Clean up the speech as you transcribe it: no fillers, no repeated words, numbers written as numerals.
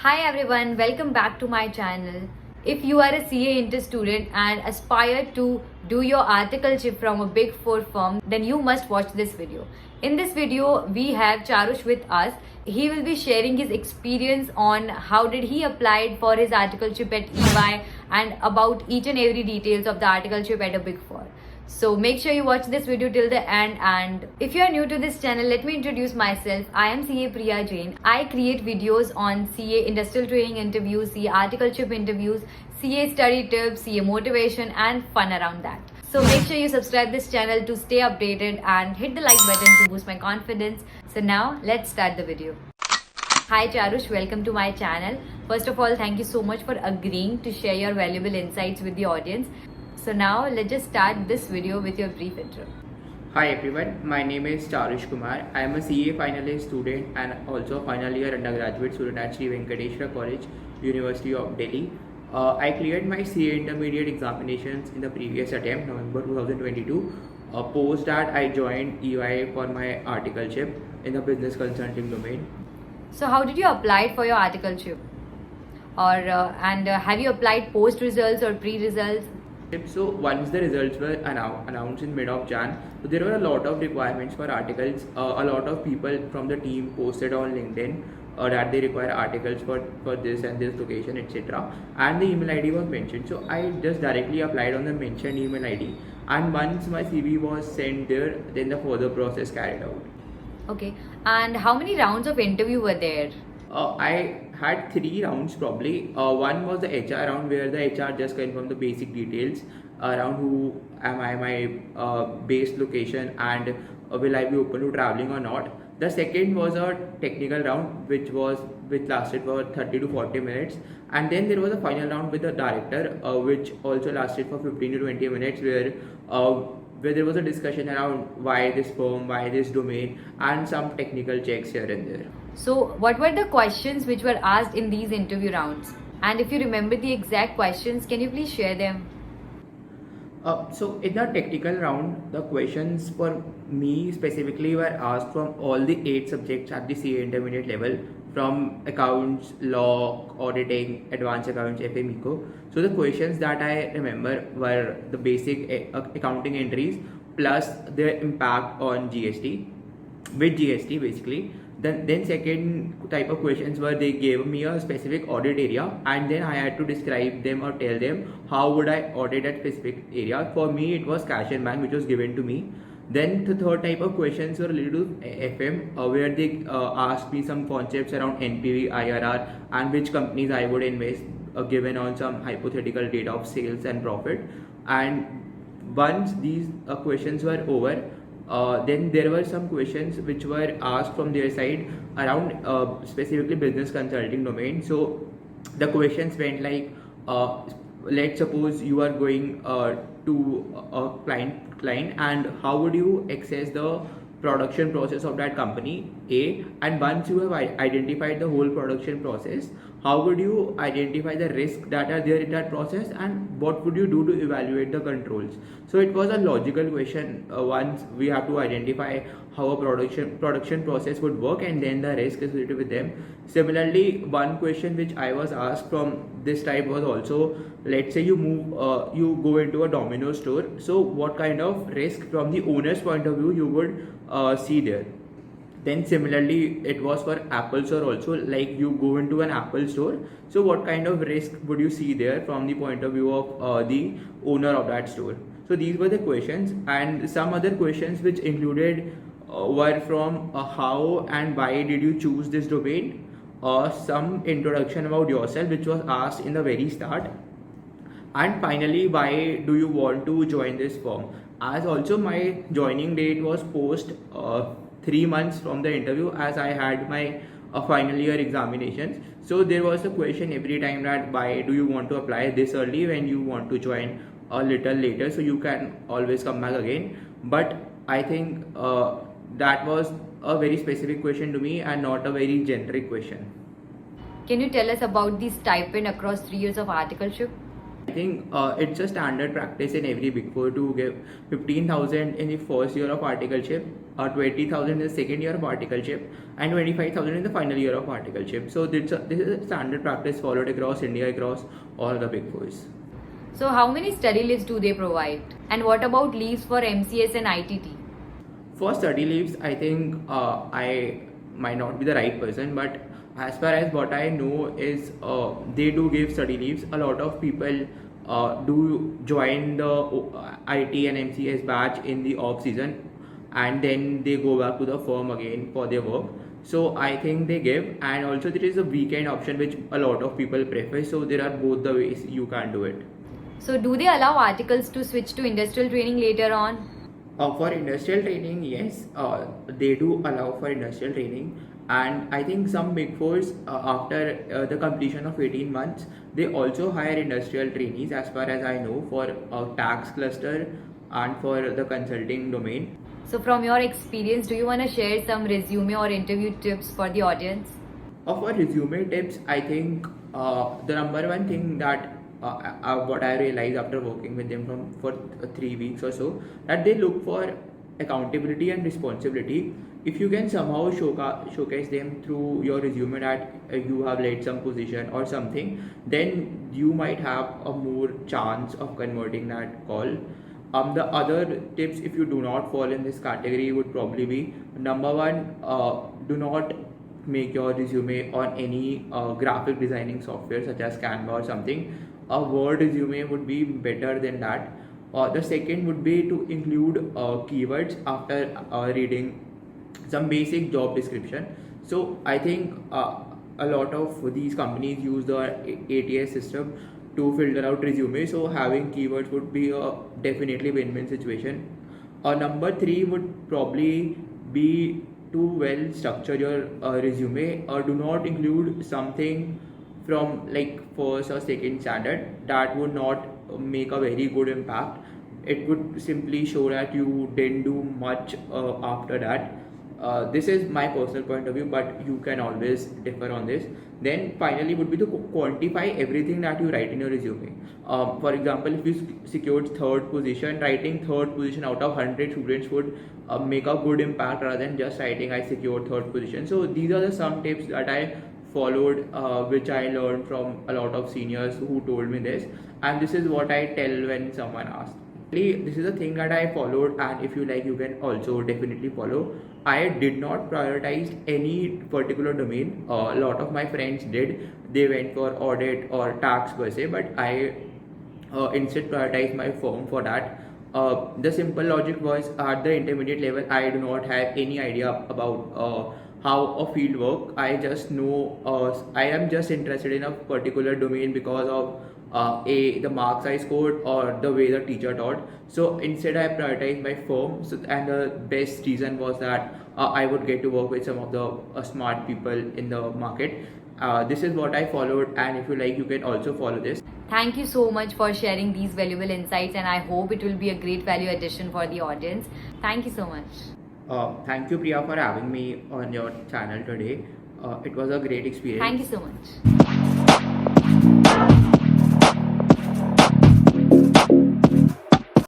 Hi everyone, welcome back to my channel. If you are a CA Inter student and aspire to do your articleship from a big four firm, then you must watch this video. In this video, we have Charush with us. He will be sharing his experience on how did he applied for his articleship at EY and about each and every details of the articleship at a big four. So make sure you watch this video till the end, and if you are new to this channel, let me introduce myself. I am CA Priya Jain. I create videos on CA industrial training interviews, CA articleship interviews, CA study tips, CA motivation and fun around that. So make sure you subscribe this channel to stay updated and hit the like button to boost my confidence. So now let's start the video. Hi Charush, welcome to my channel. First of all, thank you so much for agreeing to share your valuable insights with the audience. So now let's just start this video with your brief intro. Hi everyone, my name is Charush Kumar. I am a CA final year student and also a final year undergraduate student at Sri Venkateshwara College, University of Delhi. I cleared my CA intermediate examinations in the previous attempt, November 2022. Post that I joined EY for my articleship in the business consulting domain. So how did you apply for your articleship? Have you applied post results or pre-results? So once the results were announced in mid of Jan, so there were a lot of requirements for articles. A lot of people from the team posted on LinkedIn that they require articles for this and this location, etc. And the email ID was mentioned. So I just directly applied on the mentioned email ID. And once my CV was sent there, then the further process carried out. Okay. And how many rounds of interview were there? I had 3 rounds probably. One was the HR round where the HR just confirmed the basic details around who am I, my base location, and will I be open to traveling or not. The second was a technical round which lasted for 30 to 40 minutes, and then there was a final round with the director which also lasted for 15 to 20 minutes where there was a discussion around why this firm, why this domain, and some technical checks here and there. So what were the questions which were asked in these interview rounds? And if you remember the exact questions, can you please share them? So in the technical round, the questions for me specifically were asked from all the 8 subjects at the CA intermediate level, from accounts, law, auditing, advanced accounts, FMECO. So the questions that I remember were the basic accounting entries plus their impact on GST, with GST basically. Then second type of questions were they gave me a specific audit area, and then I had to describe them or tell them how would I audit that specific area. For me it was cash and bank which was given to me. Then the third type of questions were related to FM where they asked me some concepts around NPV, IRR, and which companies I would invest given on some hypothetical data of sales and profit. And once these questions were over, then there were some questions which were asked from their side around specifically business consulting domain. So the questions went like, let's suppose you are going to a client, and how would you access the production process of that company A, and once you have identified the whole production process, how would you identify the risks that are there in that process, and what would you do to evaluate the controls. So it was a logical question. Once we have to identify how a production process would work, and then the risk associated with them. Similarly, one question which I was asked from this type was also, let's say you go into a Domino's store, so what kind of risk from the owner's point of view you would see there. Then similarly it was for Apple store also, like you go into an Apple store, so what kind of risk would you see there from the point of view of the owner of that store. So these were the questions, and some other questions which included were from how and why did you choose this domain, some introduction about yourself which was asked in the very start, and finally why do you want to join this firm. As also my joining date was post 3 months from the interview, as I had my final year examinations. So there was a question every time that why do you want to apply this early when you want to join a little later, so you can always come back again. But I think that was a very specific question to me and not a very generic question. Can you tell us about the stipend across 3 years of articleship? I think it's a standard practice in every Big Four to give 15,000 in the first year of articleship, 20,000 in the second year of articleship, and 25,000 in the final year of articleship. So this is a standard practice followed across India, across all the big fours. So how many study leaves do they provide? And what about leaves for MCS and ITT? For study leaves, I think I might not be the right person, but as far as what I know is they do give study leaves. A lot of people do join the IT and MCS batch in the off season, and then they go back to the firm again for their work. So I think they give, and also there is a weekend option which a lot of people prefer. So there are both the ways you can do it. So do they allow articles to switch to industrial training later on? For industrial training, yes, they do allow for industrial training, and I think some big fours after the completion of 18 months, they also hire industrial trainees, as far as I know, for tax cluster and for the consulting domain. So from your experience, do you want to share some resume or interview tips for the audience? For resume tips, I think the number one thing that what I realized after working with them for 3 weeks or so, that they look for accountability and responsibility. If you can somehow showcase them through your resume that you have led some position or something, then you might have a more chance of converting that call. The other tips, if you do not fall in this category, would probably be number one, do not make your resume on any graphic designing software such as Canva or something. A Word resume would be better than that. The second would be to include keywords after reading some basic job description. So I think a lot of these companies use the ATS system to filter out resumes. So having keywords would be a definitely win-win situation. Number three would probably be to well structure your resume. Do not include something from like first or second standard that would not make a very good impact. It would simply show that you didn't do much after that. This is my personal point of view, but you can always differ on this. Then finally would be to quantify everything that you write in your resume. For example, if you secured third position, writing third position out of 100 students would make a good impact rather than just writing I secured third position. So these are the some tips that I followed, which I learned from a lot of seniors who told me this, and this is what I tell when someone asks. This is a thing that I followed, and if you like, you can also definitely follow. I did not prioritize any particular domain. A lot of my friends did. They went for audit or tax per se, but I instead prioritized my firm for that. The simple logic was at the intermediate level, I do not have any idea about how a field work. I just know I am just interested in a particular domain because of the marks I scored or the way the teacher taught. So instead I prioritized my firm, and the best reason was that I would get to work with some of the smart people in the market. This is what I followed, and if you like, you can also follow this. Thank you so much for sharing these valuable insights, and I hope it will be a great value addition for the audience. Thank you so much. Thank you, Priya, for having me on your channel today. It was a great experience. Thank you so much.